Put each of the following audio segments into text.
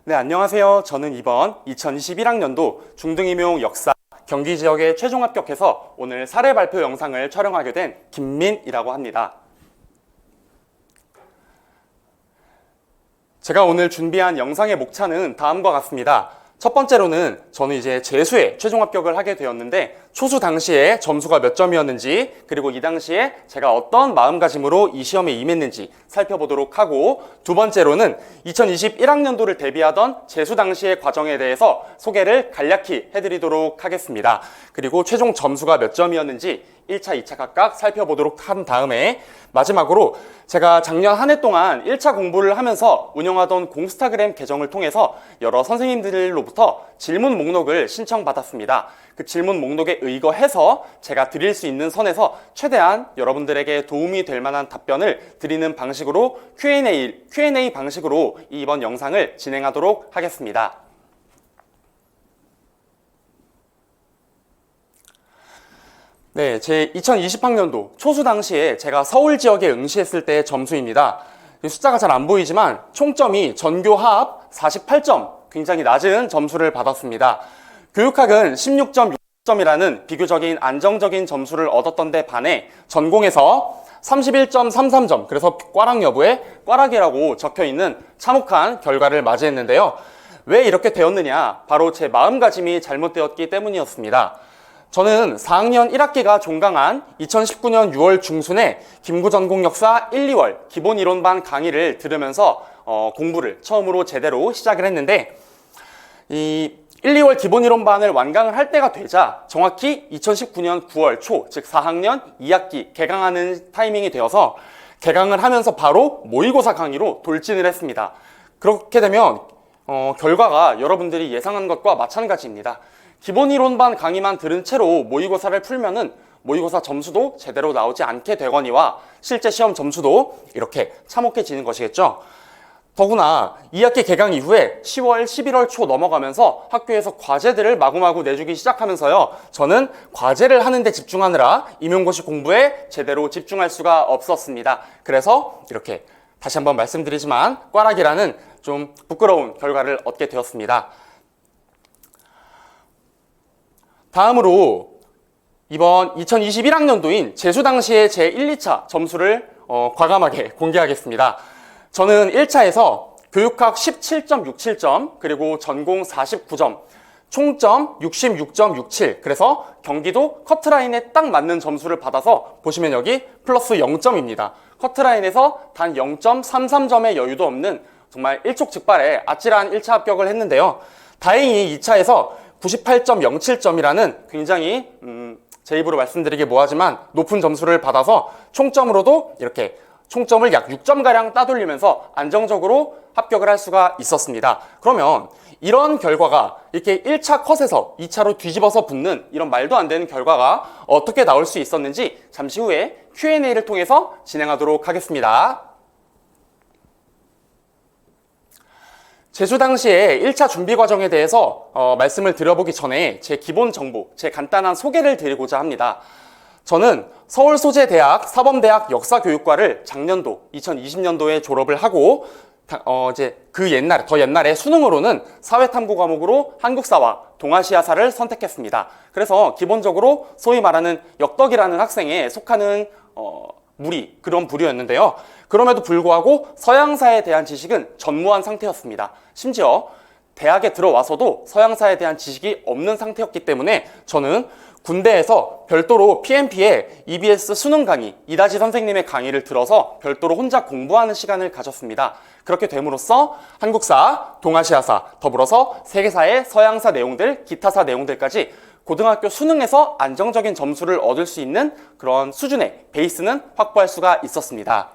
네, 안녕하세요. 저는 이번 2021학년도 중등임용 역사 경기 지역에 최종 합격해서 오늘 사례 발표 영상을 촬영하게 된 김민이라고 합니다. 제가 오늘 준비한 영상의 목차는 다음과 같습니다. 첫 번째로는 저는 이제 재수에 최종 합격을 하게 되었는데 초수 당시에 점수가 몇 점이었는지 그리고 이 당시에 제가 어떤 마음가짐으로 이 시험에 임했는지 살펴보도록 하고, 두 번째로는 2021학년도를 대비하던 재수 당시의 과정에 대해서 소개를 간략히 해드리도록 하겠습니다. 그리고 최종 점수가 몇 점이었는지 1차, 2차 각각 살펴보도록 한 다음에 마지막으로 제가 작년 한 해 동안 1차 공부를 하면서 운영하던 공스타그램 계정을 통해서 여러 선생님들로부터 질문 목록을 신청받았습니다. 그 질문 목록에 의거해서 제가 드릴 수 있는 선에서 최대한 여러분들에게 도움이 될 만한 답변을 드리는 방식으로 Q&A 방식으로 이번 영상을 진행하도록 하겠습니다. 네, 제 2020학년도 초수 당시에 제가 서울 지역에 응시했을 때의 점수입니다. 숫자가 잘 안 보이지만 총점이 전교 합 48점, 굉장히 낮은 점수를 받았습니다. 교육학은 16.6점이라는 비교적인 안정적인 점수를 얻었던 데 반해 전공에서 31.33점, 그래서 꽈락 여부에 꽈락이라고 적혀있는 참혹한 결과를 맞이했는데요. 왜 이렇게 되었느냐? 바로 제 마음가짐이 잘못되었기 때문이었습니다. 저는 4학년 1학기가 종강한 2019년 6월 중순에 김구전공역사 1, 2월 기본이론반 강의를 들으면서 공부를 처음으로 제대로 시작을 했는데, 이 1, 2월 기본이론반을 완강을 할 때가 되자 정확히 2019년 9월 초, 즉 4학년 2학기 개강하는 타이밍이 되어서 개강을 하면서 바로 모의고사 강의로 돌진을 했습니다. 그렇게 되면 결과가 여러분들이 예상한 것과 마찬가지입니다. 기본이론반 강의만 들은 채로 모의고사를 풀면은 모의고사 점수도 제대로 나오지 않게 되거니와 실제 시험 점수도 이렇게 참혹해지는 것이겠죠. 더구나 2학기 개강 이후에 10월, 11월 초 넘어가면서 학교에서 과제들을 마구마구 내주기 시작하면서요, 저는 과제를 하는 데 집중하느라 임용고시 공부에 제대로 집중할 수가 없었습니다. 그래서 이렇게 다시 한번 말씀드리지만 꽈락이라는 좀 부끄러운 결과를 얻게 되었습니다. 다음으로 이번 2021학년도인 재수 당시의 제 1, 2차 점수를 과감하게 공개하겠습니다. 저는 1차에서 교육학 17.67점, 그리고 전공 49점, 총점 66.67, 그래서 경기도 커트라인에 딱 맞는 점수를 받아서 보시면 여기 플러스 0점입니다. 커트라인에서 단 0.33점의 여유도 없는 정말 일촉즉발의 아찔한 1차 합격을 했는데요. 다행히 2차에서 98.07점이라는 굉장히 제 입으로 말씀드리기 뭐하지만 높은 점수를 받아서 총점으로도 이렇게 총점을 약 6점가량 따돌리면서 안정적으로 합격을 할 수가 있었습니다. 그러면 이런 결과가 이렇게 1차 컷에서 2차로 뒤집어서 붙는 이런 말도 안 되는 결과가 어떻게 나올 수 있었는지 잠시 후에 Q&A를 통해서 진행하도록 하겠습니다. 재수 당시에 1차 준비 과정에 대해서 말씀을 드려보기 전에 제 기본 정보, 제 간단한 소개를 드리고자 합니다. 저는 서울소재대학 사범대학 역사교육과를 작년도 2020년도에 졸업을 하고 이제 더 옛날에 수능으로는 사회탐구 과목으로 한국사와 동아시아사를 선택했습니다. 그래서 기본적으로 소위 말하는 역덕이라는 학생에 속하는 그런 부류였는데요. 그럼에도 불구하고 서양사에 대한 지식은 전무한 상태였습니다. 심지어 대학에 들어와서도 서양사에 대한 지식이 없는 상태였기 때문에 저는 군대에서 별도로 PMP에 EBS 수능 강의, 이다지 선생님의 강의를 들어서 별도로 혼자 공부하는 시간을 가졌습니다. 그렇게 됨으로써 한국사, 동아시아사, 더불어서 세계사의 서양사 내용들, 기타사 내용들까지 고등학교 수능에서 안정적인 점수를 얻을 수 있는 그런 수준의 베이스는 확보할 수가 있었습니다.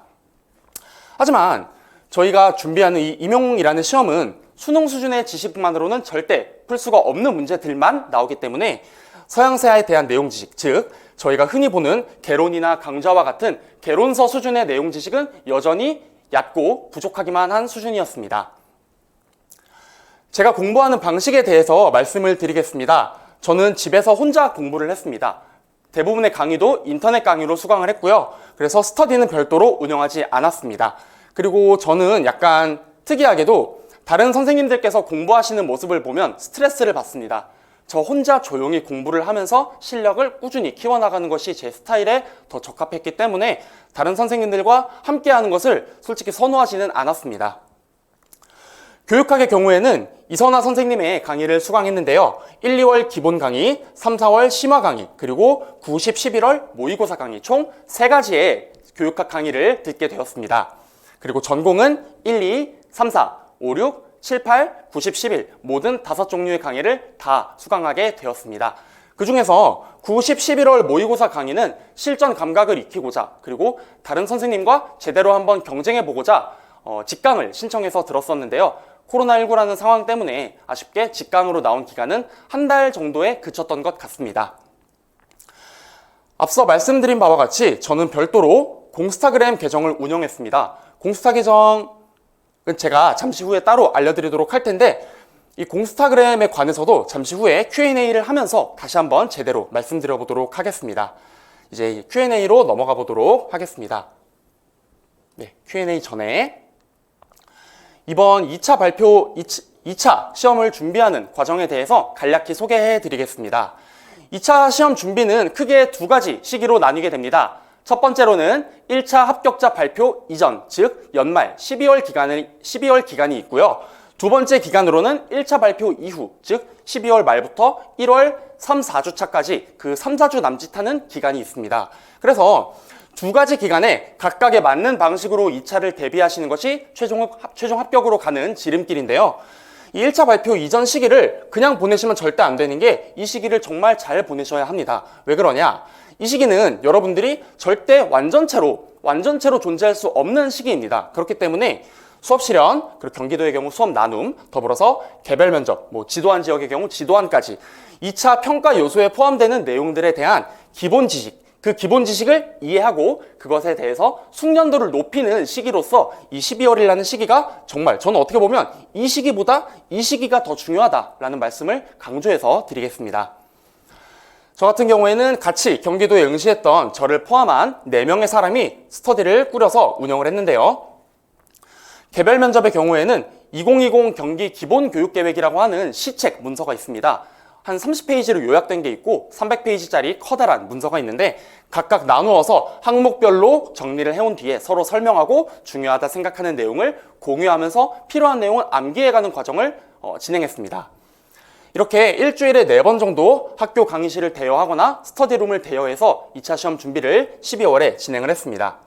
하지만 저희가 준비하는 이 임용이라는 시험은 수능 수준의 지식만으로는 절대 풀 수가 없는 문제들만 나오기 때문에 서양사에 대한 내용 지식, 즉 저희가 흔히 보는 개론이나 강좌와 같은 개론서 수준의 내용 지식은 여전히 얕고 부족하기만 한 수준이었습니다. 제가 공부하는 방식에 대해서 말씀을 드리겠습니다. 저는 집에서 혼자 공부를 했습니다. 대부분의 강의도 인터넷 강의로 수강을 했고요. 그래서 스터디는 별도로 운영하지 않았습니다. 그리고 저는 약간 특이하게도 다른 선생님들께서 공부하시는 모습을 보면 스트레스를 받습니다. 저 혼자 조용히 공부를 하면서 실력을 꾸준히 키워나가는 것이 제 스타일에 더 적합했기 때문에 다른 선생님들과 함께하는 것을 솔직히 선호하지는 않았습니다. 교육학의 경우에는 이선화 선생님의 강의를 수강했는데요. 1, 2월 기본 강의, 3, 4월 심화 강의, 그리고 9, 10, 11월 모의고사 강의 총 3가지의 교육학 강의를 듣게 되었습니다. 그리고 전공은 1, 2, 3, 4, 5, 6, 7, 8, 9, 10, 11 모든 5종류의 강의를 다 수강하게 되었습니다. 그 중에서 9, 10, 11월 모의고사 강의는 실전 감각을 익히고자 그리고 다른 선생님과 제대로 한번 경쟁해보고자 직강을 신청해서 들었었는데요. 코로나19라는 상황 때문에 아쉽게 직강으로 나온 기간은 한 달 정도에 그쳤던 것 같습니다. 앞서 말씀드린 바와 같이 저는 별도로 공스타그램 계정을 운영했습니다. 공스타 계정은 제가 잠시 후에 따로 알려드리도록 할 텐데 이 공스타그램에 관해서도 잠시 후에 Q&A를 하면서 다시 한번 제대로 말씀드려 보도록 하겠습니다. 이제 Q&A로 넘어가 보도록 하겠습니다. 네, Q&A 전에 이번 2차 시험을 준비하는 과정에 대해서 간략히 소개해 드리겠습니다. 2차 시험 준비는 크게 2가지 시기로 나뉘게 됩니다. 첫 번째로는 1차 합격자 발표 이전, 즉 연말 12월 기간이 있고요. 두 번째 기간으로는 1차 발표 이후, 즉 12월 말부터 1월 3, 4주차까지 그 3, 4주 남짓하는 기간이 있습니다. 그래서 2가지 기간에 각각에 맞는 방식으로 2차를 대비하시는 것이 최종 합격으로 가는 지름길인데요. 이 1차 발표 이전 시기를 그냥 보내시면 절대 안 되는 게 이 시기를 정말 잘 보내셔야 합니다. 왜 그러냐? 이 시기는 여러분들이 절대 완전체로 존재할 수 없는 시기입니다. 그렇기 때문에 수업 실현, 그리고 경기도의 경우 수업 나눔, 더불어서 개별 면접, 지도안 지역의 경우 지도안까지 2차 평가 요소에 포함되는 내용들에 대한 기본 지식, 그 기본 지식을 이해하고 그것에 대해서 숙련도를 높이는 시기로서 이 12월이라는 시기가 정말 저는 어떻게 보면 이 시기보다 이 시기가 더 중요하다라는 말씀을 강조해서 드리겠습니다. 저 같은 경우에는 같이 경기도에 응시했던 저를 포함한 4명의 사람이 스터디를 꾸려서 운영을 했는데요. 개별 면접의 경우에는 2020 경기 기본교육계획이라고 하는 시책 문서가 있습니다. 한 30페이지로 요약된 게 있고 300페이지짜리 커다란 문서가 있는데 각각 나누어서 항목별로 정리를 해온 뒤에 서로 설명하고 중요하다 생각하는 내용을 공유하면서 필요한 내용을 암기해가는 과정을 진행했습니다. 이렇게 일주일에 4번 정도 학교 강의실을 대여하거나 스터디룸을 대여해서 2차 시험 준비를 12월에 진행을 했습니다.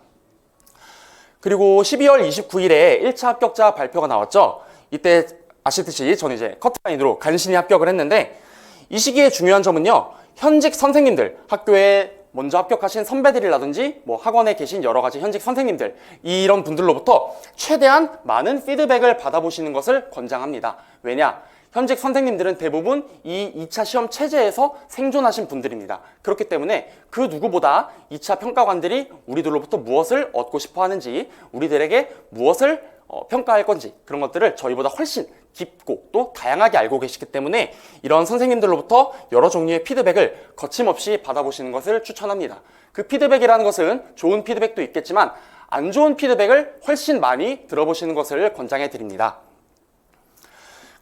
그리고 12월 29일에 1차 합격자 발표가 나왔죠. 이때 아시듯이 저는 이제 커트라인으로 간신히 합격을 했는데 이 시기에 중요한 점은요. 현직 선생님들, 학교에 먼저 합격하신 선배들이라든지 학원에 계신 여러 가지 현직 선생님들 이런 분들로부터 최대한 많은 피드백을 받아보시는 것을 권장합니다. 왜냐? 현직 선생님들은 대부분 이 2차 시험 체제에서 생존하신 분들입니다. 그렇기 때문에 그 누구보다 2차 평가관들이 우리들로부터 무엇을 얻고 싶어 하는지, 우리들에게 무엇을 평가할 건지 그런 것들을 저희보다 훨씬 깊고 또 다양하게 알고 계시기 때문에 이런 선생님들로부터 여러 종류의 피드백을 거침없이 받아보시는 것을 추천합니다. 그 피드백이라는 것은 좋은 피드백도 있겠지만 안 좋은 피드백을 훨씬 많이 들어보시는 것을 권장해 드립니다.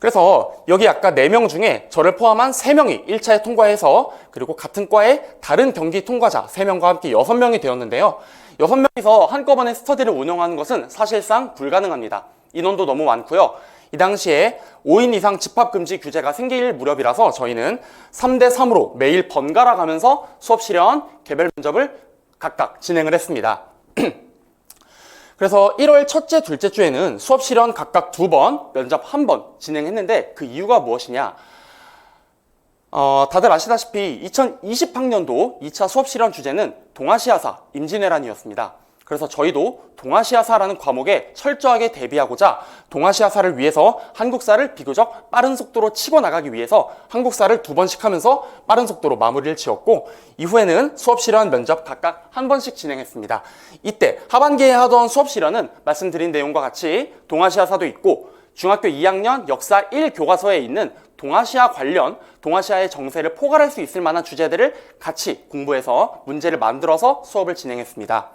그래서 여기 아까 4명 중에 저를 포함한 3명이 1차에 통과해서 그리고 같은 과의 다른 경기 통과자 3명과 함께 6명이 되었는데요. 6명이서 한꺼번에 스터디를 운영하는 것은 사실상 불가능합니다. 인원도 너무 많고요. 이 당시에 5인 이상 집합금지 규제가 생길 무렵이라서 저희는 3대3으로 매일 번갈아 가면서 수업 실현, 개별 면접을 각각 진행을 했습니다. 그래서 1월 첫째, 둘째 주에는 수업 실현 각각 2번, 면접 1번 진행했는데 그 이유가 무엇이냐? 다들 아시다시피 2020학년도 2차 수업 실현 주제는 동아시아사, 임진왜란이었습니다. 그래서 저희도 동아시아사라는 과목에 철저하게 대비하고자 동아시아사를 위해서 한국사를 비교적 빠른 속도로 치고 나가기 위해서 한국사를 2번씩 하면서 빠른 속도로 마무리를 지었고 이후에는 수업 실현 면접 각각 1번씩 진행했습니다. 이때 하반기에 하던 수업 실현은 말씀드린 내용과 같이 동아시아사도 있고 중학교 2학년 역사 1교과서에 있는 동아시아 관련 동아시아의 정세를 포괄할 수 있을 만한 주제들을 같이 공부해서 문제를 만들어서 수업을 진행했습니다.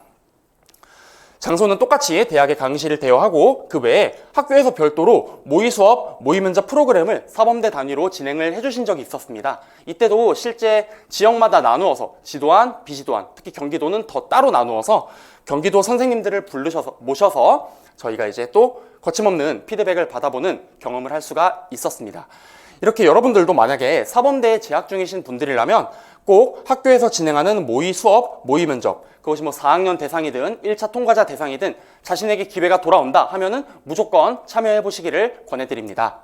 장소는 똑같이 대학의 강의실을 대여하고 그 외에 학교에서 별도로 모의 수업, 모의 면접 프로그램을 사범대 단위로 진행을 해주신 적이 있었습니다. 이때도 실제 지역마다 나누어서 지도안, 비지도안, 특히 경기도는 더 따로 나누어서 경기도 선생님들을 모셔서 저희가 이제 또 거침없는 피드백을 받아보는 경험을 할 수가 있었습니다. 이렇게 여러분들도 만약에 사범대에 재학 중이신 분들이라면 꼭 학교에서 진행하는 모의 수업, 모의 면접, 그것이 뭐 4학년 대상이든 1차 통과자 대상이든 자신에게 기회가 돌아온다 하면은 무조건 참여해 보시기를 권해드립니다.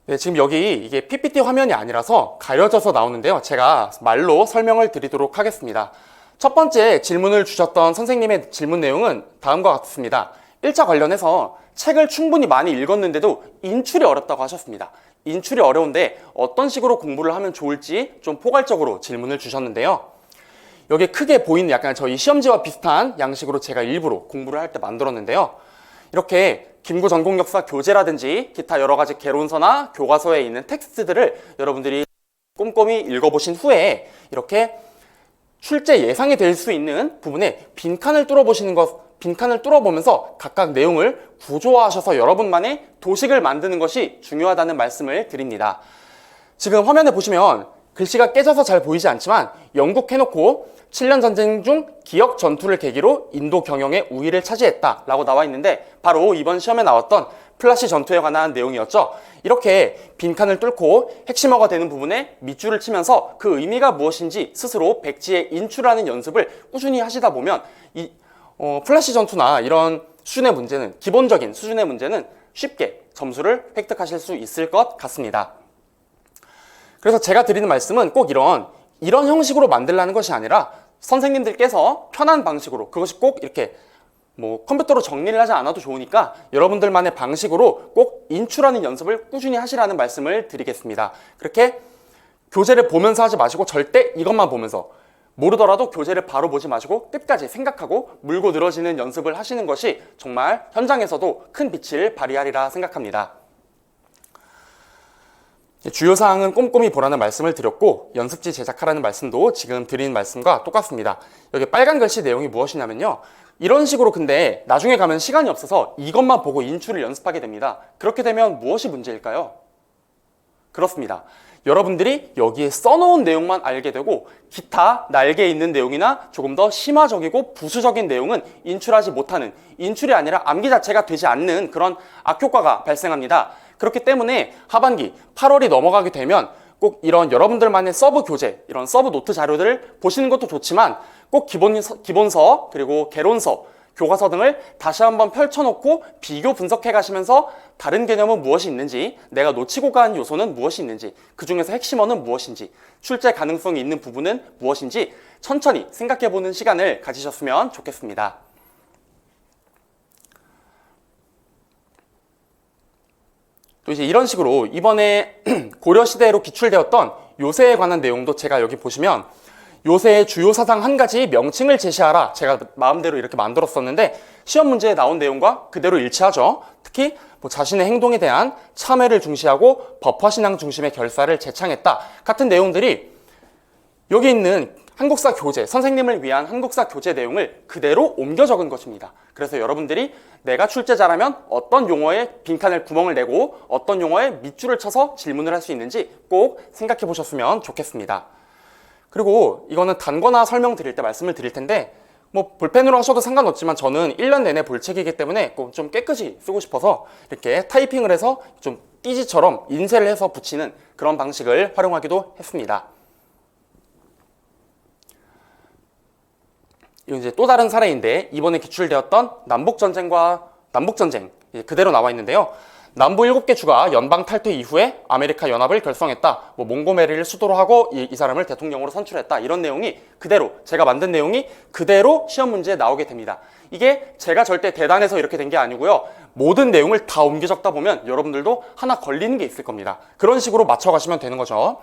네, 지금 여기 이게 PPT 화면이 아니라서 가려져서 나오는데요. 제가 말로 설명을 드리도록 하겠습니다. 첫 번째 질문을 주셨던 선생님의 질문 내용은 다음과 같습니다. 1차 관련해서 책을 충분히 많이 읽었는데도 인출이 어렵다고 하셨습니다. 인출이 어려운데 어떤 식으로 공부를 하면 좋을지 좀 포괄적으로 질문을 주셨는데요. 여기 크게 보이는 약간 저희 시험지와 비슷한 양식으로 제가 일부러 공부를 할 때 만들었는데요. 이렇게 김구 전공역사 교재라든지 기타 여러 가지 개론서나 교과서에 있는 텍스트들을 여러분들이 꼼꼼히 읽어보신 후에 이렇게 출제 예상이 될 수 있는 부분에 빈칸을 뚫어보면서 각각 내용을 구조화하셔서 여러분만의 도식을 만드는 것이 중요하다는 말씀을 드립니다. 지금 화면에 보시면 글씨가 깨져서 잘 보이지 않지만 영국 해놓고 7년 전쟁 중 기역 전투를 계기로 인도 경영의 우위를 차지했다 라고 나와 있는데 바로 이번 시험에 나왔던 플라시 전투에 관한 내용이었죠. 이렇게 빈칸을 뚫고 핵심어가 되는 부분에 밑줄을 치면서 그 의미가 무엇인지 스스로 백지에 인출하는 연습을 꾸준히 하시다 보면 플라시 전투나 이런 수준의 문제는, 기본적인 수준의 문제는 쉽게 점수를 획득하실 수 있을 것 같습니다. 그래서 제가 드리는 말씀은 꼭 이런 형식으로 만들라는 것이 아니라 선생님들께서 편한 방식으로, 그것이 꼭 이렇게 뭐 컴퓨터로 정리를 하지 않아도 좋으니까 여러분들만의 방식으로 꼭 인출하는 연습을 꾸준히 하시라는 말씀을 드리겠습니다. 그렇게 교재를 보면서 하지 마시고 절대 이것만 보면서, 모르더라도 교재를 바로 보지 마시고 끝까지 생각하고 물고 늘어지는 연습을 하시는 것이 정말 현장에서도 큰 빛을 발휘하리라 생각합니다. 주요 사항은 꼼꼼히 보라는 말씀을 드렸고 연습지 제작하라는 말씀도 지금 드린 말씀과 똑같습니다. 여기 빨간 글씨 내용이 무엇이냐면요. 이런 식으로 근데 나중에 가면 시간이 없어서 이것만 보고 인출을 연습하게 됩니다. 그렇게 되면 무엇이 문제일까요? 그렇습니다. 여러분들이 여기에 써놓은 내용만 알게 되고 기타 날개에 있는 내용이나 조금 더 심화적이고 부수적인 내용은 인출하지 못하는, 인출이 아니라 암기 자체가 되지 않는 그런 악효과가 발생합니다. 그렇기 때문에 하반기 8월이 넘어가게 되면 꼭 이런 여러분들만의 서브 교재, 이런 서브 노트 자료들을 보시는 것도 좋지만 꼭 기본서, 그리고 개론서, 교과서 등을 다시 한번 펼쳐놓고 비교 분석해 가시면서 다른 개념은 무엇이 있는지, 내가 놓치고 간 요소는 무엇이 있는지, 그 중에서 핵심어는 무엇인지, 출제 가능성이 있는 부분은 무엇인지 천천히 생각해보는 시간을 가지셨으면 좋겠습니다. 또 이제 이런 식으로 이번에 고려시대로 기출되었던 요새에 관한 내용도 제가 여기 보시면 요새의 주요 사상 한 가지 명칭을 제시하라, 제가 마음대로 이렇게 만들었었는데 시험 문제에 나온 내용과 그대로 일치하죠. 특히 뭐 자신의 행동에 대한 참회를 중시하고 법화신앙 중심의 결사를 제창했다 같은 내용들이 여기 있는 한국사 교재, 선생님을 위한 한국사 교재 내용을 그대로 옮겨 적은 것입니다. 그래서 여러분들이 내가 출제자라면 어떤 용어에 빈칸을 구멍을 내고 어떤 용어에 밑줄을 쳐서 질문을 할 수 있는지 꼭 생각해 보셨으면 좋겠습니다. 그리고 이거는 단거나 설명드릴 때 말씀을 드릴 텐데 뭐 볼펜으로 하셔도 상관없지만 저는 1년 내내 볼 책이기 때문에 꼭 좀 깨끗이 쓰고 싶어서 이렇게 타이핑을 해서 좀 띠지처럼 인쇄를 해서 붙이는 그런 방식을 활용하기도 했습니다. 이건 이제 또 다른 사례인데 이번에 기출되었던 남북전쟁 그대로 나와 있는데요. 남부 7개 주가 연방 탈퇴 이후에 아메리카 연합을 결성했다. 뭐 몽고메리를 수도로 하고 이 사람을 대통령으로 선출했다. 이런 내용이 그대로, 제가 만든 내용이 그대로 시험 문제에 나오게 됩니다. 이게 제가 절대 대단해서 이렇게 된 게 아니고요. 모든 내용을 다 옮겨 적다 보면 여러분들도 하나 걸리는 게 있을 겁니다. 그런 식으로 맞춰가시면 되는 거죠.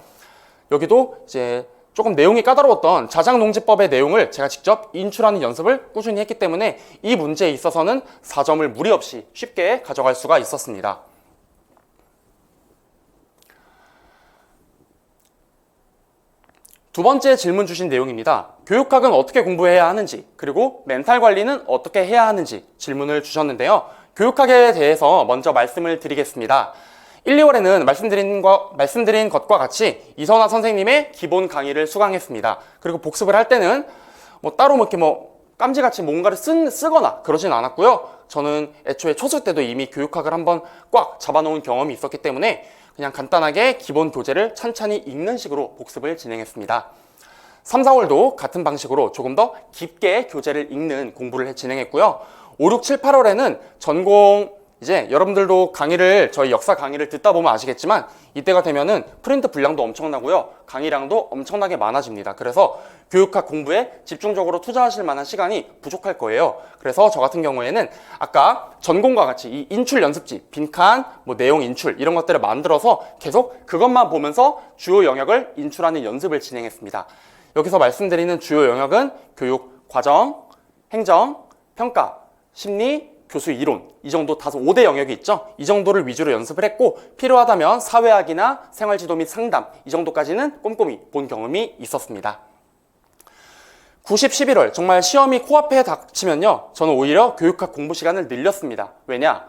여기도 이제 조금 내용이 까다로웠던 자장농지법의 내용을 제가 직접 인출하는 연습을 꾸준히 했기 때문에 이 문제에 있어서는 4점을 무리 없이 쉽게 가져갈 수가 있었습니다. 두 번째 질문 주신 내용입니다. 교육학은 어떻게 공부해야 하는지, 그리고 멘탈 관리는 어떻게 해야 하는지 질문을 주셨는데요. 교육학에 대해서 먼저 말씀을 드리겠습니다. 1, 2월에는 말씀드린 것과 같이 이선화 선생님의 기본 강의를 수강했습니다. 그리고 복습을 할 때는 따로 이렇게 깜지같이 뭔가를 쓰거나 그러진 않았고요. 저는 애초에 초수 때도 이미 교육학을 한번 꽉 잡아놓은 경험이 있었기 때문에 그냥 간단하게 기본 교재를 찬찬히 읽는 식으로 복습을 진행했습니다. 3, 4월도 같은 방식으로 조금 더 깊게 교재를 읽는 공부를 진행했고요. 5, 6, 7, 8월에는 전공 이제 여러분들도 저희 역사 강의를 듣다 보면 아시겠지만 이때가 되면은 프린트 분량도 엄청나고요. 강의량도 엄청나게 많아집니다. 그래서 교육학 공부에 집중적으로 투자하실 만한 시간이 부족할 거예요. 그래서 저 같은 경우에는 아까 전공과 같이 이 인출 연습지, 빈칸, 내용 인출 이런 것들을 만들어서 계속 그것만 보면서 주요 영역을 인출하는 연습을 진행했습니다. 여기서 말씀드리는 주요 영역은 교육, 과정, 행정, 평가, 심리, 교수 이론 이 정도 다소 5대 영역이 있죠. 이 정도를 위주로 연습을 했고 필요하다면 사회학이나 생활지도 및 상담 이 정도까지는 꼼꼼히 본 경험이 있었습니다. 90, 11월 정말 시험이 코앞에 닥치면요. 저는 오히려 교육학 공부 시간을 늘렸습니다. 왜냐?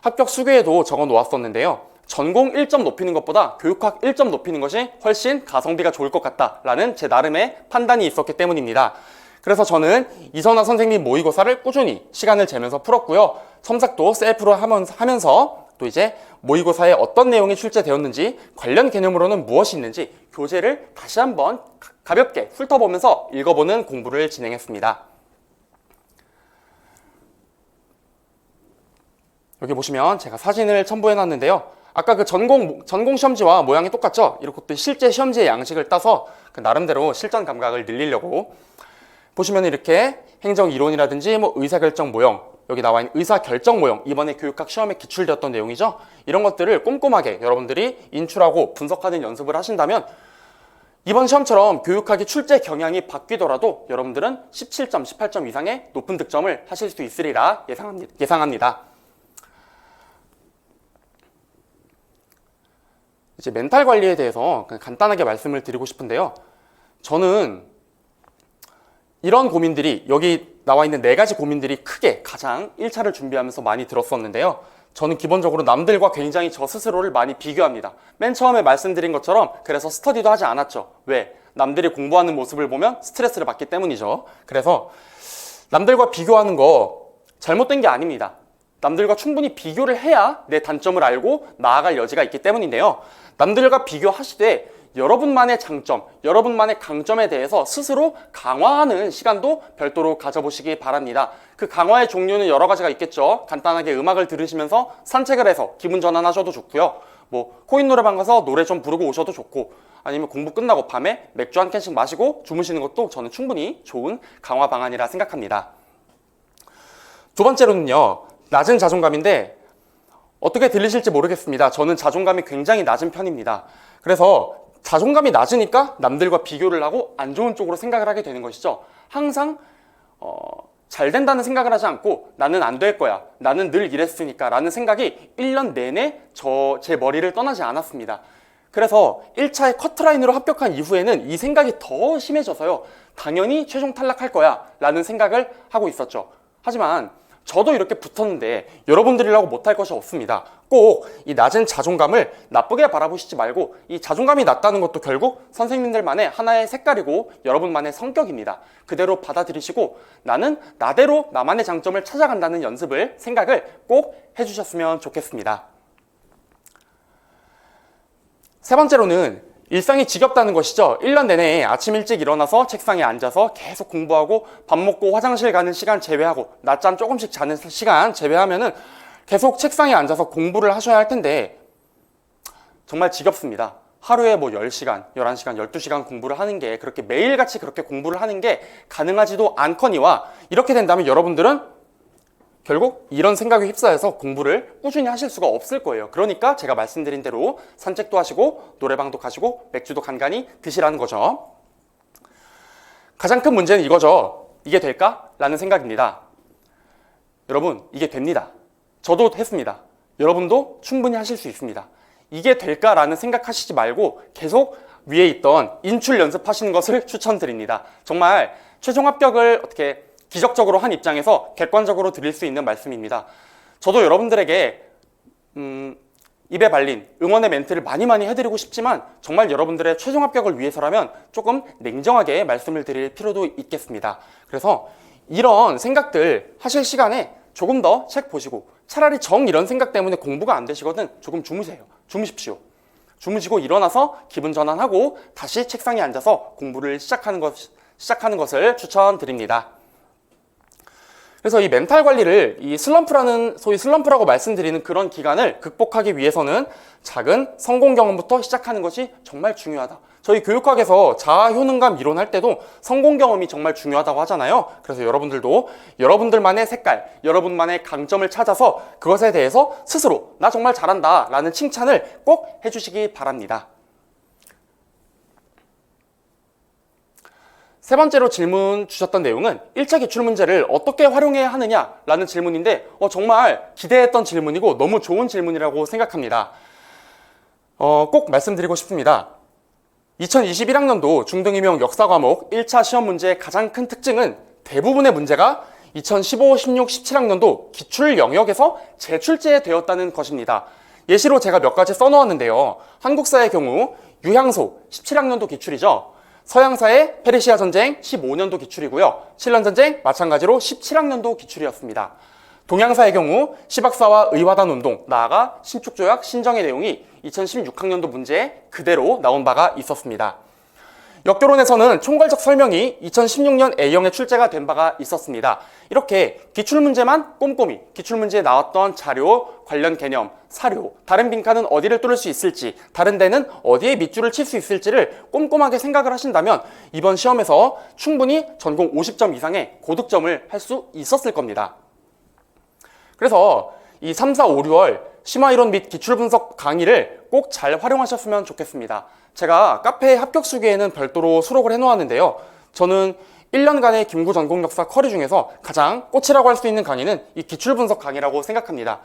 합격 수기에도 적어 놓았었는데요. 전공 1점 높이는 것보다 교육학 1점 높이는 것이 훨씬 가성비가 좋을 것 같다라는 제 나름의 판단이 있었기 때문입니다. 그래서 저는 이선화 선생님 모의고사를 꾸준히 시간을 재면서 풀었고요. 첨삭도 셀프로 하면서 또 이제 모의고사에 어떤 내용이 출제되었는지 관련 개념으로는 무엇이 있는지 교재를 다시 한번 가볍게 훑어보면서 읽어보는 공부를 진행했습니다. 여기 보시면 제가 사진을 첨부해놨는데요. 아까 그 전공 시험지와 모양이 똑같죠? 이렇게 실제 시험지의 양식을 따서 나름대로 실전 감각을 늘리려고 보시면 이렇게 행정 이론이라든지 의사결정 모형, 여기 나와 있는 의사결정 모형, 이번에 교육학 시험에 기출되었던 내용이죠. 이런 것들을 꼼꼼하게 여러분들이 인출하고 분석하는 연습을 하신다면 이번 시험처럼 교육학이 출제 경향이 바뀌더라도 여러분들은 17점, 18점 이상의 높은 득점을 하실 수 있으리라 예상합니다. 이제 멘탈 관리에 대해서 간단하게 말씀을 드리고 싶은데요. 저는 이런 고민들이 여기 나와 있는 4가지 고민들이 크게 가장 1차를 준비하면서 많이 들었었는데요. 저는 기본적으로 남들과 굉장히 저 스스로를 많이 비교합니다. 맨 처음에 말씀드린 것처럼 그래서 스터디도 하지 않았죠. 왜? 남들이 공부하는 모습을 보면 스트레스를 받기 때문이죠. 그래서 남들과 비교하는 거 잘못된 게 아닙니다. 남들과 충분히 비교를 해야 내 단점을 알고 나아갈 여지가 있기 때문인데요. 남들과 비교하시되 여러분만의 장점, 여러분만의 강점에 대해서 스스로 강화하는 시간도 별도로 가져보시기 바랍니다. 그 강화의 종류는 여러 가지가 있겠죠. 간단하게 음악을 들으시면서 산책을 해서 기분 전환하셔도 좋고요. 코인 노래방 가서 노래 좀 부르고 오셔도 좋고, 아니면 공부 끝나고 밤에 맥주 한 캔씩 마시고 주무시는 것도 저는 충분히 좋은 강화 방안이라 생각합니다. 두 번째로는요, 낮은 자존감인데 어떻게 들리실지 모르겠습니다. 저는 자존감이 굉장히 낮은 편입니다. 그래서 자존감이 낮으니까 남들과 비교를 하고 안 좋은 쪽으로 생각을 하게 되는 것이죠. 항상 잘 된다는 생각을 하지 않고 나는 안 될 거야, 나는 늘 이랬으니까 라는 생각이 1년 내내 제 머리를 떠나지 않았습니다. 그래서 1차에 커트라인으로 합격한 이후에는 이 생각이 더 심해져서요, 당연히 최종 탈락할 거야 라는 생각을 하고 있었죠. 하지만 저도 이렇게 붙었는데 여러분들이라고 못할 것이 없습니다. 꼭 이 낮은 자존감을 나쁘게 바라보시지 말고, 이 자존감이 낮다는 것도 결국 선생님들만의 하나의 색깔이고 여러분만의 성격입니다. 그대로 받아들이시고 나는 나대로 나만의 장점을 찾아간다는 생각을 꼭 해주셨으면 좋겠습니다. 세 번째로는 일상이 지겹다는 것이죠. 1년 내내 아침 일찍 일어나서 책상에 앉아서 계속 공부하고 밥 먹고 화장실 가는 시간 제외하고 낮잠 조금씩 자는 시간 제외하면은 계속 책상에 앉아서 공부를 하셔야 할 텐데 정말 지겹습니다. 하루에 10시간, 11시간, 12시간 공부를 하는 게, 그렇게 매일같이 그렇게 공부를 하는 게 가능하지도 않거니와, 이렇게 된다면 여러분들은 결국 이런 생각에 휩싸여서 공부를 꾸준히 하실 수가 없을 거예요. 그러니까 제가 말씀드린 대로 산책도 하시고 노래방도 가시고 맥주도 간간히 드시라는 거죠. 가장 큰 문제는 이거죠. 이게 될까? 라는 생각입니다. 여러분, 이게 됩니다. 저도 했습니다. 여러분도 충분히 하실 수 있습니다. 이게 될까라는 생각하시지 말고 계속 위에 있던 인출 연습하시는 것을 추천드립니다. 정말 최종 합격을 어떻게 기적적으로 한 입장에서 객관적으로 드릴 수 있는 말씀입니다. 저도 여러분들에게 입에 발린 응원의 멘트를 많이 해드리고 싶지만 정말 여러분들의 최종 합격을 위해서라면 조금 냉정하게 말씀을 드릴 필요도 있겠습니다. 그래서 이런 생각들 하실 시간에 조금 더 책 보시고, 차라리 이런 생각 때문에 공부가 안 되시거든 조금 주무세요. 주무십시오. 주무시고 일어나서 기분 전환하고 다시 책상에 앉아서 공부를 시작하는 것을 추천드립니다. 그래서 이 멘탈 관리를 소위 슬럼프라고 말씀드리는 그런 기간을 극복하기 위해서는 작은 성공 경험부터 시작하는 것이 정말 중요하다. 저희 교육학에서 자아 효능감 이론 할 때도 성공 경험이 정말 중요하다고 하잖아요. 그래서 여러분들도 여러분들만의 색깔, 여러분만의 강점을 찾아서 그것에 대해서 스스로 나 정말 잘한다 라는 칭찬을 꼭 해주시기 바랍니다. 세 번째로 질문 주셨던 내용은 1차 기출문제를 어떻게 활용해야 하느냐라는 질문인데 정말 기대했던 질문이고 너무 좋은 질문이라고 생각합니다. 꼭 말씀드리고 싶습니다. 2021학년도 중등임용 역사 과목 1차 시험 문제의 가장 큰 특징은 대부분의 문제가 2015, 16, 17학년도 기출 영역에서 재출제되었다는 것입니다. 예시로 제가 몇 가지 써놓았는데요. 한국사의 경우 유향소 17학년도 기출이죠. 서양사의 페르시아 전쟁 15년도 기출이고요. 7년 전쟁 마찬가지로 17학년도 기출이었습니다. 동양사의 경우 시박사와 의화단 운동, 나아가 신축조약 신정의 내용이 2016학년도 문제에 그대로 나온 바가 있었습니다. 역교론에서는 총괄적 설명이 2016년 A형에 출제가 된 바가 있었습니다. 이렇게 기출문제만 꼼꼼히 기출문제에 나왔던 자료, 관련 개념, 사료, 다른 빈칸은 어디를 뚫을 수 있을지, 다른 데는 어디에 밑줄을 칠 수 있을지를 꼼꼼하게 생각을 하신다면 이번 시험에서 충분히 전공 50점 이상의 고득점을 할 수 있었을 겁니다. 그래서 이 3, 4, 5, 6월 심화이론 및 기출분석 강의를 꼭 잘 활용하셨으면 좋겠습니다. 제가 카페 합격 수기에는 별도로 수록을 해놓았는데요. 저는 1년간의 김구 전공 역사 커리 중에서 가장 꽃이라고 할 수 있는 강의는 이 기출분석 강의라고 생각합니다.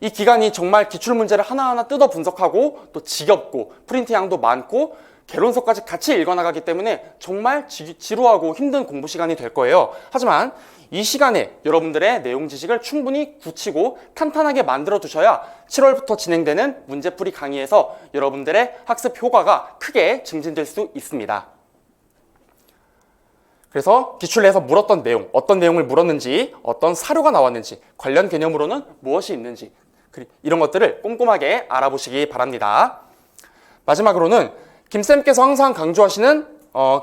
이 기간이 정말 기출문제를 하나하나 뜯어 분석하고 또 지겹고 프린트 양도 많고 개론서까지 같이 읽어나가기 때문에 정말 지루하고 힘든 공부 시간이 될 거예요. 하지만 이 시간에 여러분들의 내용 지식을 충분히 굳히고 탄탄하게 만들어 두셔야 7월부터 진행되는 문제풀이 강의에서 여러분들의 학습 효과가 크게 증진될 수 있습니다. 그래서 기출내에서 물었던 내용, 어떤 내용을 물었는지, 어떤 사료가 나왔는지, 관련 개념으로는 무엇이 있는지 이런 것들을 꼼꼼하게 알아보시기 바랍니다. 마지막으로는 김쌤께서 항상 강조하시는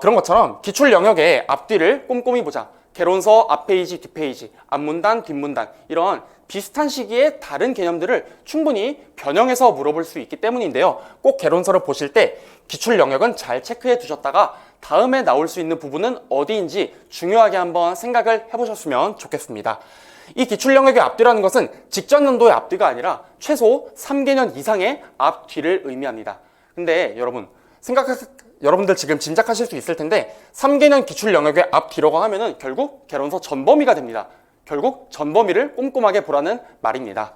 그런 것처럼 기출 영역의 앞뒤를 꼼꼼히 보자. 개론서 앞페이지, 뒷페이지, 앞문단, 뒷문단 이런 비슷한 시기에 다른 개념들을 충분히 변형해서 물어볼 수 있기 때문인데요. 꼭 개론서를 보실 때 기출 영역은 잘 체크해 두셨다가 다음에 나올 수 있는 부분은 어디인지 중요하게 한번 생각을 해보셨으면 좋겠습니다. 이 기출 영역의 앞뒤라는 것은 직전 연도의 앞뒤가 아니라 최소 3개년 이상의 앞뒤를 의미합니다. 근데 여러분들 지금 짐작하실 수 있을 텐데 3개년 기출 영역의 앞뒤라고 하면은 결국 개론서 전범위가 됩니다. 결국 전범위를 꼼꼼하게 보라는 말입니다.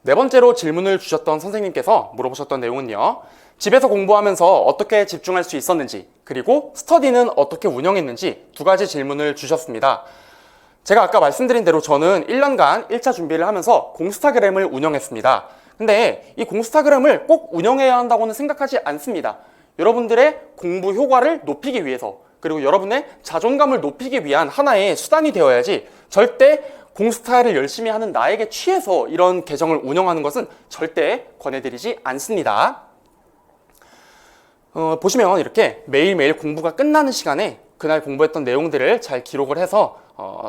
네 번째로 질문을 주셨던 선생님께서 물어보셨던 내용은요. 집에서 공부하면서 어떻게 집중할 수 있었는지, 그리고 스터디는 어떻게 운영했는지 두 가지 질문을 주셨습니다. 제가 아까 말씀드린 대로 저는 1년간 1차 준비를 하면서 공스타그램을 운영했습니다. 근데 이 공스타그램을 꼭 운영해야 한다고는 생각하지 않습니다. 여러분들의 공부 효과를 높이기 위해서, 그리고 여러분의 자존감을 높이기 위한 하나의 수단이 되어야지 절대 공스타를 열심히 하는 나에게 취해서 이런 계정을 운영하는 것은 절대 권해드리지 않습니다. 보시면 이렇게 매일매일 공부가 끝나는 시간에 그날 공부했던 내용들을 잘 기록을 해서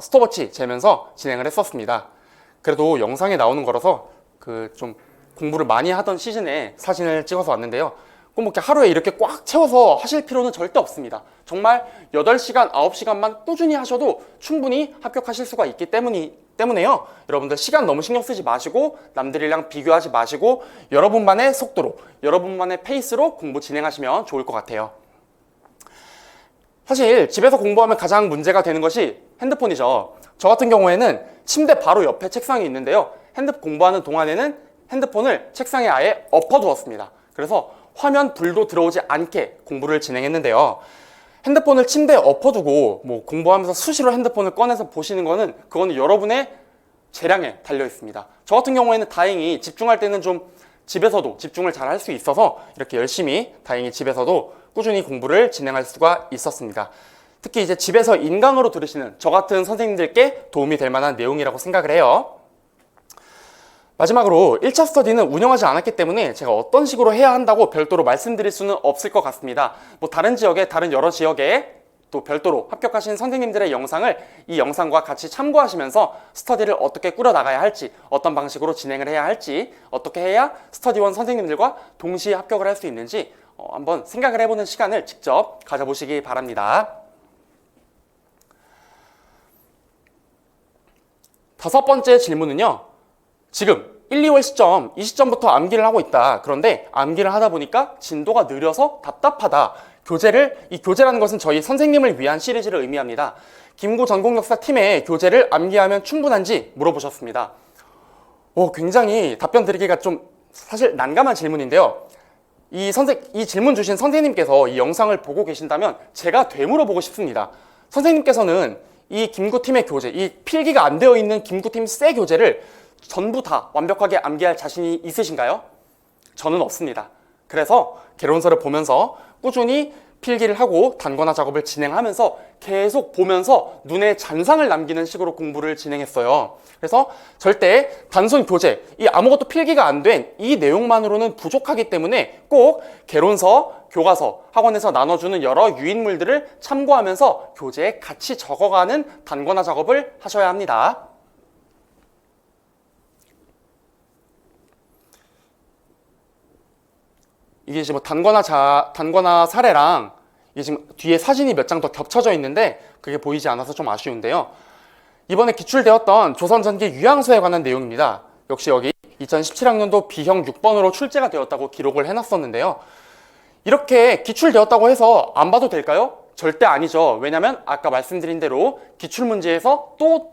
스톱워치 재면서 진행을 했었습니다. 그래도 영상에 나오는 거라서 좀 공부를 많이 하던 시즌에 사진을 찍어서 왔는데요. 꼭 이렇게 하루에 이렇게 꽉 채워서 하실 필요는 절대 없습니다. 정말 8시간, 9시간만 꾸준히 하셔도 충분히 합격하실 수가 있기 때문에요. 여러분들 시간 너무 신경 쓰지 마시고 남들이랑 비교하지 마시고 여러분만의 속도로, 여러분만의 페이스로 공부 진행하시면 좋을 것 같아요. 사실 집에서 공부하면 가장 문제가 되는 것이 핸드폰이죠. 저 같은 경우에는 침대 바로 옆에 책상이 있는데요. 핸드폰 공부하는 동안에는 핸드폰을 책상에 아예 엎어두었습니다. 그래서 화면 불도 들어오지 않게 공부를 진행했는데요. 핸드폰을 침대에 엎어두고 뭐 공부하면서 수시로 핸드폰을 꺼내서 보시는 거는 그거는 여러분의 재량에 달려 있습니다. 저 같은 경우에는 다행히 집중할 때는 좀 집에서도 집중을 잘 할 수 있어서 이렇게 열심히 다행히 집에서도 꾸준히 공부를 진행할 수가 있었습니다. 특히 이제 집에서 인강으로 들으시는 저 같은 선생님들께 도움이 될 만한 내용이라고 생각을 해요. 마지막으로 1차 스터디는 운영하지 않았기 때문에 제가 어떤 식으로 해야 한다고 별도로 말씀드릴 수는 없을 것 같습니다. 뭐 다른 지역에, 다른 여러 지역에 또 별도로 합격하신 선생님들의 영상을 이 영상과 같이 참고하시면서 스터디를 어떻게 꾸려나가야 할지, 어떤 방식으로 진행을 해야 할지, 어떻게 해야 스터디원 선생님들과 동시에 합격을 할 수 있는지 한번 생각을 해보는 시간을 직접 가져보시기 바랍니다. 5번째 질문은요. 지금 1, 2월 시점, 이 시점부터 암기를 하고 있다. 그런데 암기를 하다 보니까 진도가 느려서 답답하다. 이 교재라는 것은 저희 선생님을 위한 시리즈를 의미합니다. 김구 전공역사 팀의 교재를 암기하면 충분한지 물어보셨습니다. 굉장히 답변 드리기가 좀 사실 난감한 질문인데요. 이 질문 주신 선생님께서 이 영상을 보고 계신다면 제가 되물어보고 싶습니다. 선생님께서는 이 김구팀의 교재, 이 필기가 안 되어 있는 김구팀 새 교재를 전부 다 완벽하게 암기할 자신이 있으신가요? 저는 없습니다. 그래서 개론서를 보면서 꾸준히 필기를 하고 단권화 작업을 진행하면서 계속 보면서 눈에 잔상을 남기는 식으로 공부를 진행했어요. 그래서 절대 단순 교재, 이 아무것도 필기가 안 된 이 내용만으로는 부족하기 때문에 꼭 개론서, 교과서, 학원에서 나눠주는 여러 유인물들을 참고하면서 교재에 같이 적어가는 단권화 작업을 하셔야 합니다. 이게 지금 단권화 사례랑 이게 지금 뒤에 사진이 몇 장 더 겹쳐져 있는데 그게 보이지 않아서 좀 아쉬운데요. 이번에 기출되었던 조선전기 유양소에 관한 내용입니다. 역시 여기 2017학년도 B형 6번으로 출제가 되었다고 기록을 해놨었는데요. 이렇게 기출되었다고 해서 안 봐도 될까요? 절대 아니죠. 왜냐면 아까 말씀드린 대로 기출문제에서 또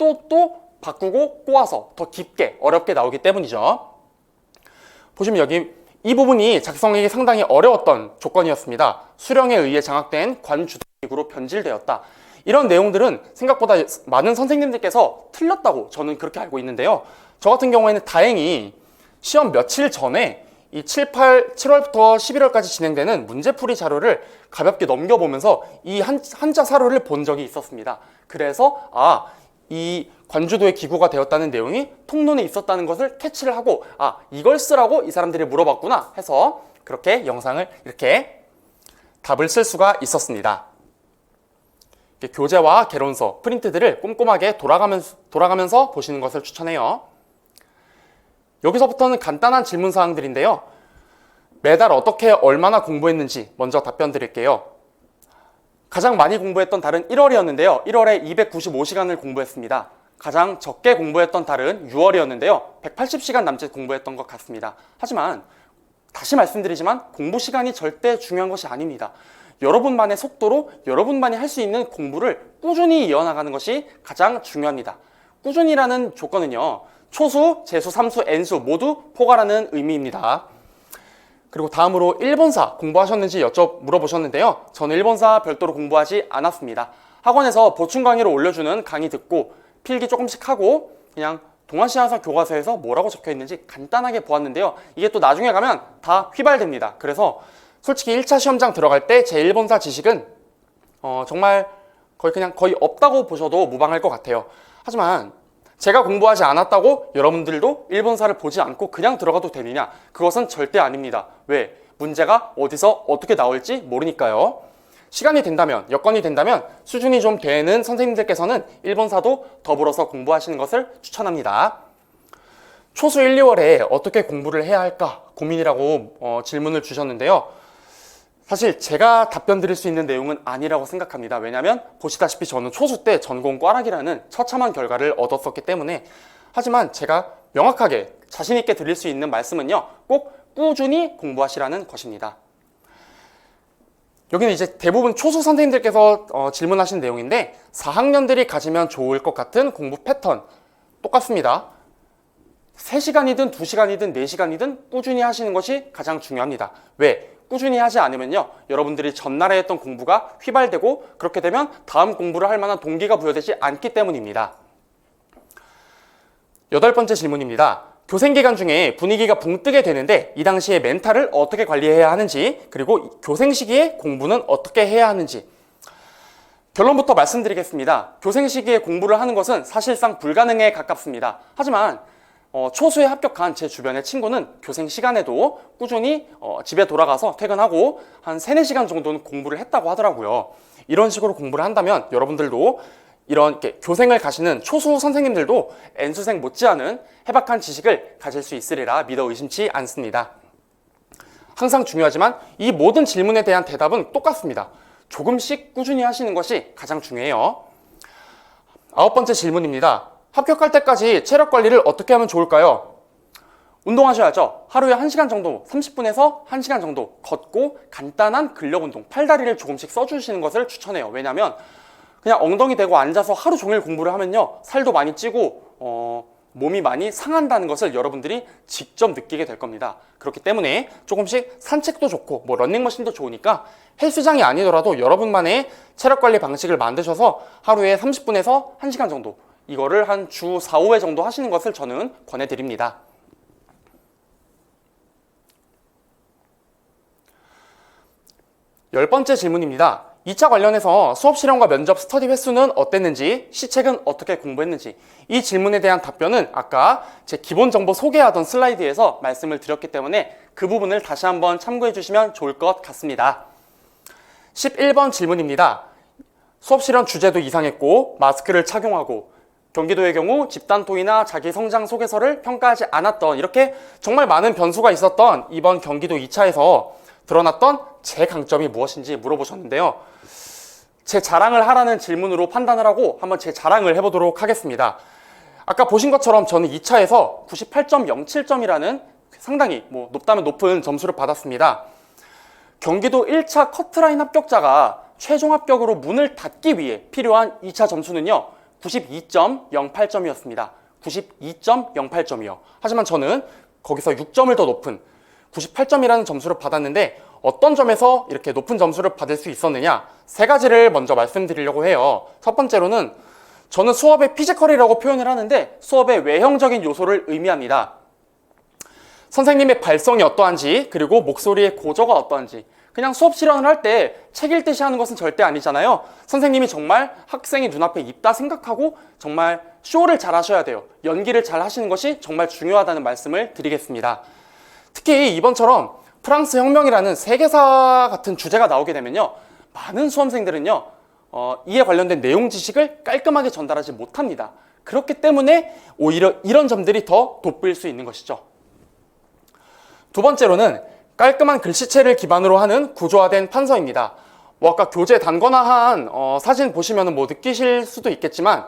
바꾸고 꼬아서 더 깊게 어렵게 나오기 때문이죠. 보시면 여기 이 부분이 작성하기 상당히 어려웠던 조건이었습니다. 수령에 의해 장악된 관주도기구로 변질되었다. 이런 내용들은 생각보다 많은 선생님들께서 틀렸다고 저는 그렇게 알고 있는데요. 저 같은 경우에는 다행히 시험 며칠 전에 이 7월부터 11월까지 진행되는 문제풀이 자료를 가볍게 넘겨보면서 이 한자 사료를 본 적이 있었습니다. 그래서 이 관주도의 기구가 되었다는 내용이 통론에 있었다는 것을 캐치를 하고 이걸 쓰라고 이 사람들이 물어봤구나 해서 그렇게 영상을 이렇게 답을 쓸 수가 있었습니다. 교재와 개론서, 프린트들을 꼼꼼하게 돌아가면서 보시는 것을 추천해요. 여기서부터는 간단한 질문 사항들인데요. 매달 어떻게 얼마나 공부했는지 먼저 답변 드릴게요. 가장 많이 공부했던 달은 1월이었는데요. 1월에 295시간을 공부했습니다. 가장 적게 공부했던 달은 6월이었는데요. 180시간 남짓 공부했던 것 같습니다. 하지만 다시 말씀드리지만 공부 시간이 절대 중요한 것이 아닙니다. 여러분만의 속도로 여러분만이 할 수 있는 공부를 꾸준히 이어나가는 것이 가장 중요합니다. 꾸준히라는 조건은요. 초수, 재수, 삼수, N수 모두 포괄하는 의미입니다. 그리고 다음으로 일본사 공부하셨는지 물어보셨는데요. 저는 일본사 별도로 공부하지 않았습니다. 학원에서 보충 강의로 올려주는 강의 듣고 필기 조금씩 하고 그냥 동아시아사 교과서에서 뭐라고 적혀 있는지 간단하게 보았는데요. 이게 또 나중에 가면 다 휘발됩니다. 그래서 솔직히 1차 시험장 들어갈 때 제 일본사 지식은 정말 거의 없다고 보셔도 무방할 것 같아요. 하지만 제가 공부하지 않았다고 여러분들도 일본사를 보지 않고 그냥 들어가도 되느냐? 그것은 절대 아닙니다. 왜? 문제가 어디서 어떻게 나올지 모르니까요. 시간이 된다면, 여건이 된다면 수준이 좀 되는 선생님들께서는 일본사도 더불어서 공부하시는 것을 추천합니다. 초수 1, 2월에 어떻게 공부를 해야 할까 고민이라고 질문을 주셨는데요. 사실 제가 답변 드릴 수 있는 내용은 아니라고 생각합니다. 왜냐하면 보시다시피 저는 초수 때 전공 꽈락이라는 처참한 결과를 얻었었기 때문에. 하지만 제가 명확하게 자신 있게 드릴 수 있는 말씀은요. 꼭 꾸준히 공부하시라는 것입니다. 여기는 이제 대부분 초수 선생님들께서 질문하신 내용인데 4학년들이 가지면 좋을 것 같은 공부 패턴 똑같습니다. 3시간이든 2시간이든 4시간이든 꾸준히 하시는 것이 가장 중요합니다. 왜? 꾸준히 하지 않으면요, 여러분들이 전날에 했던 공부가 휘발되고 그렇게 되면 다음 공부를 할 만한 동기가 부여되지 않기 때문입니다. 8번째 질문입니다. 교생 기간 중에 분위기가 붕 뜨게 되는데 이 당시에 멘탈을 어떻게 관리해야 하는지, 그리고 교생 시기에 공부는 어떻게 해야 하는지. 결론부터 말씀드리겠습니다. 교생 시기에 공부를 하는 것은 사실상 불가능에 가깝습니다. 하지만 초수에 합격한 제 주변의 친구는 교생 시간에도 꾸준히 집에 돌아가서 퇴근하고 한 3-4시간 정도는 공부를 했다고 하더라고요. 이런 식으로 공부를 한다면 여러분들도 이런 교생을 가시는 초수 선생님들도 N수생 못지않은 해박한 지식을 가질 수 있으리라 믿어 의심치 않습니다. 항상 중요하지만 이 모든 질문에 대한 대답은 똑같습니다. 조금씩 꾸준히 하시는 것이 가장 중요해요. 9번째 질문입니다. 합격할 때까지 체력 관리를 어떻게 하면 좋을까요? 운동하셔야죠. 하루에 1시간 정도, 30분에서 1시간 정도 걷고 간단한 근력 운동, 팔다리를 조금씩 써주시는 것을 추천해요. 왜냐하면 그냥 엉덩이 대고 앉아서 하루 종일 공부를 하면요, 살도 많이 찌고 몸이 많이 상한다는 것을 여러분들이 직접 느끼게 될 겁니다. 그렇기 때문에 조금씩 산책도 좋고 러닝머신도 좋으니까 헬스장이 아니더라도 여러분만의 체력 관리 방식을 만드셔서 하루에 30분에서 1시간 정도, 이거를 한 주 4-5회 정도 하시는 것을 저는 권해드립니다. 열 번째 질문입니다. 2차 관련해서 수업 실험과 면접 스터디 횟수는 어땠는지, 시책은 어떻게 공부했는지, 이 질문에 대한 답변은 아까 제 기본 정보 소개하던 슬라이드에서 말씀을 드렸기 때문에 그 부분을 다시 한번 참고해 주시면 좋을 것 같습니다. 11번 질문입니다. 수업 실험 주제도 이상했고 마스크를 착용하고 경기도의 경우 집단 토의나 자기 성장 소개서를 평가하지 않았던, 이렇게 정말 많은 변수가 있었던 이번 경기도 2차에서 드러났던 제 강점이 무엇인지 물어보셨는데요. 제 자랑을 하라는 질문으로 판단을 하고 한번 제 자랑을 해보도록 하겠습니다. 아까 보신 것처럼 저는 2차에서 98.07점이라는 상당히 높다면 높은 점수를 받았습니다. 경기도 1차 커트라인 합격자가 최종 합격으로 문을 닫기 위해 필요한 2차 점수는요, 92.08점이었습니다. 92.08점이요. 하지만 저는 거기서 6점을 더 높은 98점이라는 점수를 받았는데 어떤 점에서 이렇게 높은 점수를 받을 수 있었느냐? 3가지를 먼저 말씀드리려고 해요. 첫 번째로는 저는 수업의 피지컬이라고 표현을 하는데 수업의 외형적인 요소를 의미합니다. 선생님의 발성이 어떠한지, 그리고 목소리의 고저가 어떠한지. 그냥 수업 실현을 할 때 책 읽듯이 하는 것은 절대 아니잖아요. 선생님이 정말 학생이 눈앞에 있다 생각하고 정말 쇼를 잘 하셔야 돼요. 연기를 잘 하시는 것이 정말 중요하다는 말씀을 드리겠습니다. 특히 이번처럼 프랑스 혁명이라는 세계사 같은 주제가 나오게 되면요, 많은 수험생들은요, 이에 관련된 내용 지식을 깔끔하게 전달하지 못합니다. 그렇기 때문에 오히려 이런 점들이 더 돋보일 수 있는 것이죠. 두 번째로는 깔끔한 글씨체를 기반으로 하는 구조화된 판서입니다. 아까 교재 단권화한 사진 보시면 느끼실 수도 있겠지만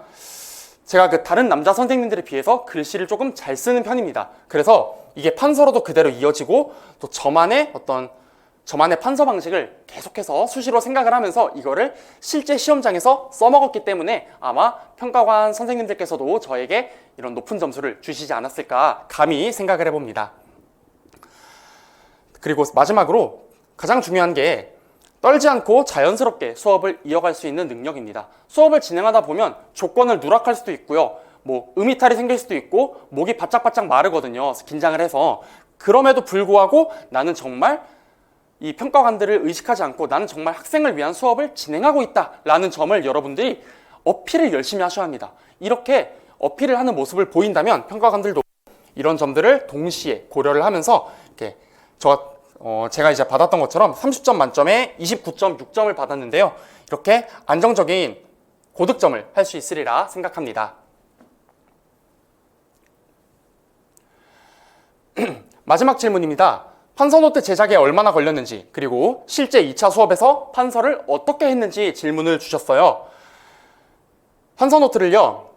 제가 다른 남자 선생님들에 비해서 글씨를 조금 잘 쓰는 편입니다. 그래서 이게 판서로도 그대로 이어지고 또 저만의 판서 방식을 계속해서 수시로 생각을 하면서 이거를 실제 시험장에서 써먹었기 때문에 아마 평가관 선생님들께서도 저에게 이런 높은 점수를 주시지 않았을까 감히 생각을 해봅니다. 그리고 마지막으로 가장 중요한 게 떨지 않고 자연스럽게 수업을 이어갈 수 있는 능력입니다. 수업을 진행하다 보면 조건을 누락할 수도 있고요. 음이탈이 생길 수도 있고 목이 바짝바짝 마르거든요. 긴장을 해서. 그럼에도 불구하고 나는 정말 이 평가관들을 의식하지 않고 나는 정말 학생을 위한 수업을 진행하고 있다라는 점을 여러분들이 어필을 열심히 하셔야 합니다. 이렇게 어필을 하는 모습을 보인다면 평가관들도 이런 점들을 동시에 고려를 하면서 이렇게 제가 이제 받았던 것처럼 30점 만점에 29.6점을 받았는데요. 이렇게 안정적인 고득점을 할 수 있으리라 생각합니다. 마지막 질문입니다. 판서노트 제작에 얼마나 걸렸는지, 그리고 실제 2차 수업에서 판서를 어떻게 했는지 질문을 주셨어요. 판서노트를요,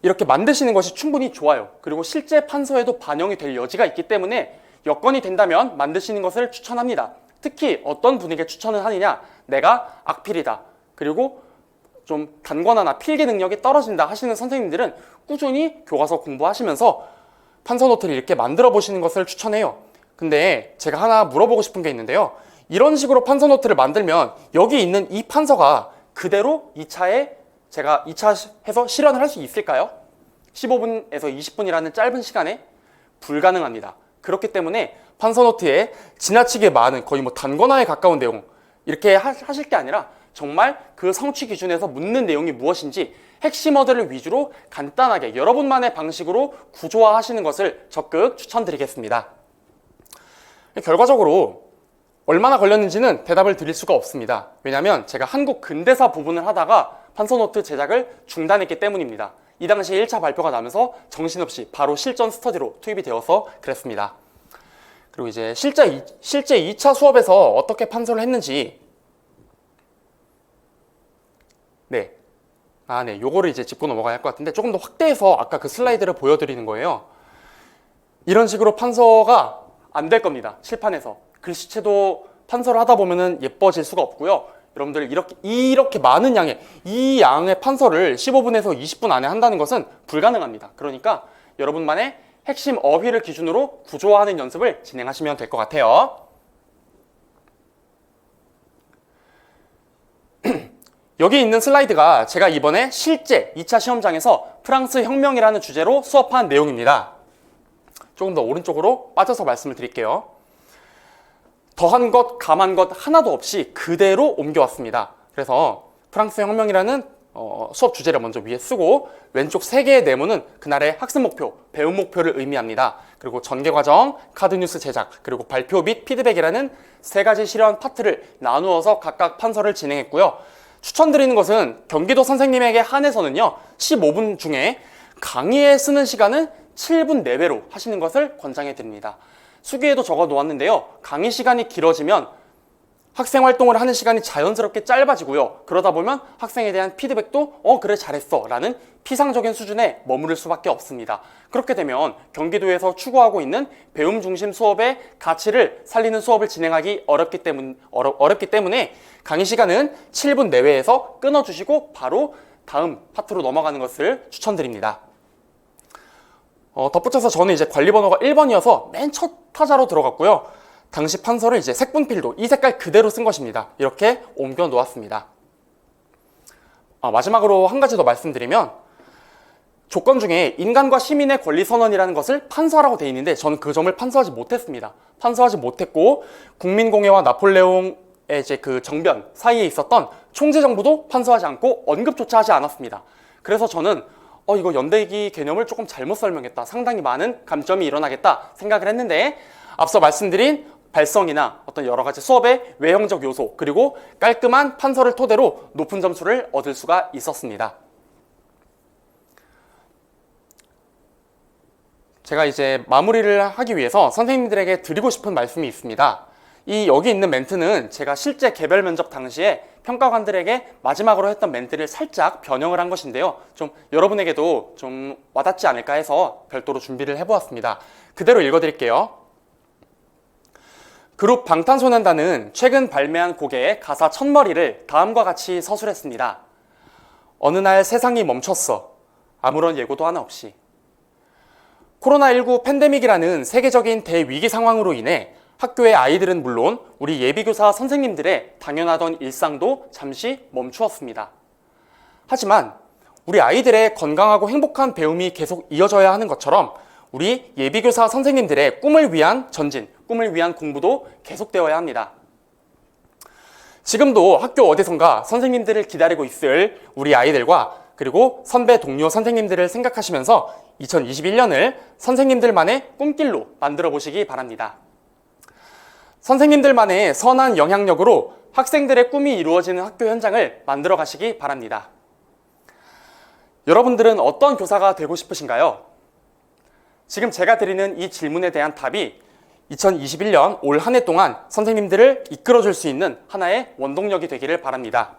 이렇게 만드시는 것이 충분히 좋아요. 그리고 실제 판서에도 반영이 될 여지가 있기 때문에 여건이 된다면 만드시는 것을 추천합니다. 특히 어떤 분에게 추천을 하느냐, 내가 악필이다, 그리고 좀 단권화나 필기 능력이 떨어진다 하시는 선생님들은 꾸준히 교과서 공부하시면서 판서 노트를 이렇게 만들어 보시는 것을 추천해요. 근데 제가 하나 물어보고 싶은 게 있는데요. 이런 식으로 판서 노트를 만들면 여기 있는 이 판서가 그대로 2차에 제가 2차 해서 실현을 할 수 있을까요? 15분에서 20분이라는 짧은 시간에 불가능합니다. 그렇기 때문에 판서 노트에 지나치게 많은 거의 뭐 단권화에 가까운 내용 이렇게 하실 게 아니라 정말 그 성취 기준에서 묻는 내용이 무엇인지 핵심 워드를 위주로 간단하게 여러분만의 방식으로 구조화하시는 것을 적극 추천드리겠습니다. 결과적으로 얼마나 걸렸는지는 대답을 드릴 수가 없습니다. 왜냐하면 제가 한국 근대사 부분을 하다가 판서노트 제작을 중단했기 때문입니다. 이 당시에 1차 발표가 나면서 정신없이 바로 실전 스터디로 투입이 되어서 그랬습니다. 그리고 이제 실제 2차 수업에서 어떻게 판서를 했는지 요거를 이제 짚고 넘어가야 할 것 같은데 조금 더 확대해서 아까 그 슬라이드를 보여드리는 거예요. 이런 식으로 판서가 안 될 겁니다. 칠판에서. 글씨체도 판서를 하다 보면은 예뻐질 수가 없고요. 여러분들 이렇게 많은 이 양의 판서를 15분에서 20분 안에 한다는 것은 불가능합니다. 그러니까 여러분만의 핵심 어휘를 기준으로 구조화하는 연습을 진행하시면 될 것 같아요. 여기 있는 슬라이드가 제가 이번에 실제 2차 시험장에서 프랑스 혁명이라는 주제로 수업한 내용입니다. 조금 더 오른쪽으로 빠져서 말씀을 드릴게요. 더한 것, 감한 것 하나도 없이 그대로 옮겨왔습니다. 그래서 프랑스 혁명이라는 수업 주제를 먼저 위에 쓰고 왼쪽 3개의 네모는 그날의 학습 목표, 배움 목표를 의미합니다. 그리고 전개 과정, 카드 뉴스 제작, 그리고 발표 및 피드백이라는 3가지 실현 파트를 나누어서 각각 판서를 진행했고요. 추천드리는 것은 경기도 선생님에게 한해서는요 15분 중에 강의에 쓰는 시간은 7분 내외로 하시는 것을 권장해 드립니다. 수기에도 적어 놓았는데요. 강의 시간이 길어지면 학생 활동을 하는 시간이 자연스럽게 짧아지고요. 그러다 보면 학생에 대한 피드백도 그래 잘했어 라는 피상적인 수준에 머무를 수밖에 없습니다. 그렇게 되면 경기도에서 추구하고 있는 배움 중심 수업의 가치를 살리는 수업을 진행하기 어렵기 때문에 강의 시간은 7분 내외에서 끊어주시고 바로 다음 파트로 넘어가는 것을 추천드립니다. 덧붙여서 저는 이제 관리 번호가 1번이어서 맨 첫 타자로 들어갔고요. 당시 판서를 이제 색분필로 이 색깔 그대로 쓴 것입니다. 이렇게 옮겨 놓았습니다. 마지막으로 한 가지 더 말씀드리면 조건 중에 인간과 시민의 권리 선언이라는 것을 판서하라고 되어 있는데 저는 그 점을 판서하지 못했습니다. 판서하지 못했고 국민공예와 나폴레옹의 이제 그 정변 사이에 있었던 총재정부도 판서하지 않고 언급조차 하지 않았습니다. 그래서 저는 이거 연대기 개념을 조금 잘못 설명했다. 상당히 많은 감점이 일어나겠다 생각을 했는데 앞서 말씀드린 발성이나 어떤 여러 가지 수업의 외형적 요소 그리고 깔끔한 판서를 토대로 높은 점수를 얻을 수가 있었습니다. 제가 이제 마무리를 하기 위해서 선생님들에게 드리고 싶은 말씀이 있습니다. 여기 있는 멘트는 제가 실제 개별 면접 당시에 평가관들에게 마지막으로 했던 멘트를 살짝 변형을 한 것인데요. 좀 여러분에게도 좀 와닿지 않을까 해서 별도로 준비를 해보았습니다. 그대로 읽어드릴게요. 그룹 방탄소년단은 최근 발매한 곡의 가사 첫머리를 다음과 같이 서술했습니다. 어느 날 세상이 멈췄어. 아무런 예고도 하나 없이. 코로나19 팬데믹이라는 세계적인 대위기 상황으로 인해 학교의 아이들은 물론 우리 예비교사 선생님들의 당연하던 일상도 잠시 멈추었습니다. 하지만 우리 아이들의 건강하고 행복한 배움이 계속 이어져야 하는 것처럼 우리 예비교사 선생님들의 꿈을 위한 전진, 꿈을 위한 공부도 계속되어야 합니다. 지금도 학교 어디선가 선생님들을 기다리고 있을 우리 아이들과 그리고 선배 동료 선생님들을 생각하시면서 2021년을 선생님들만의 꿈길로 만들어 보시기 바랍니다. 선생님들만의 선한 영향력으로 학생들의 꿈이 이루어지는 학교 현장을 만들어 가시기 바랍니다. 여러분들은 어떤 교사가 되고 싶으신가요? 지금 제가 드리는 이 질문에 대한 답이 2021년 올 한 해 동안 선생님들을 이끌어줄 수 있는 하나의 원동력이 되기를 바랍니다.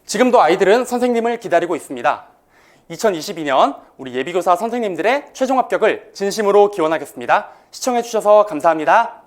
지금도 아이들은 선생님을 기다리고 있습니다. 2022년 우리 예비교사 선생님들의 최종 합격을 진심으로 기원하겠습니다. 시청해주셔서 감사합니다.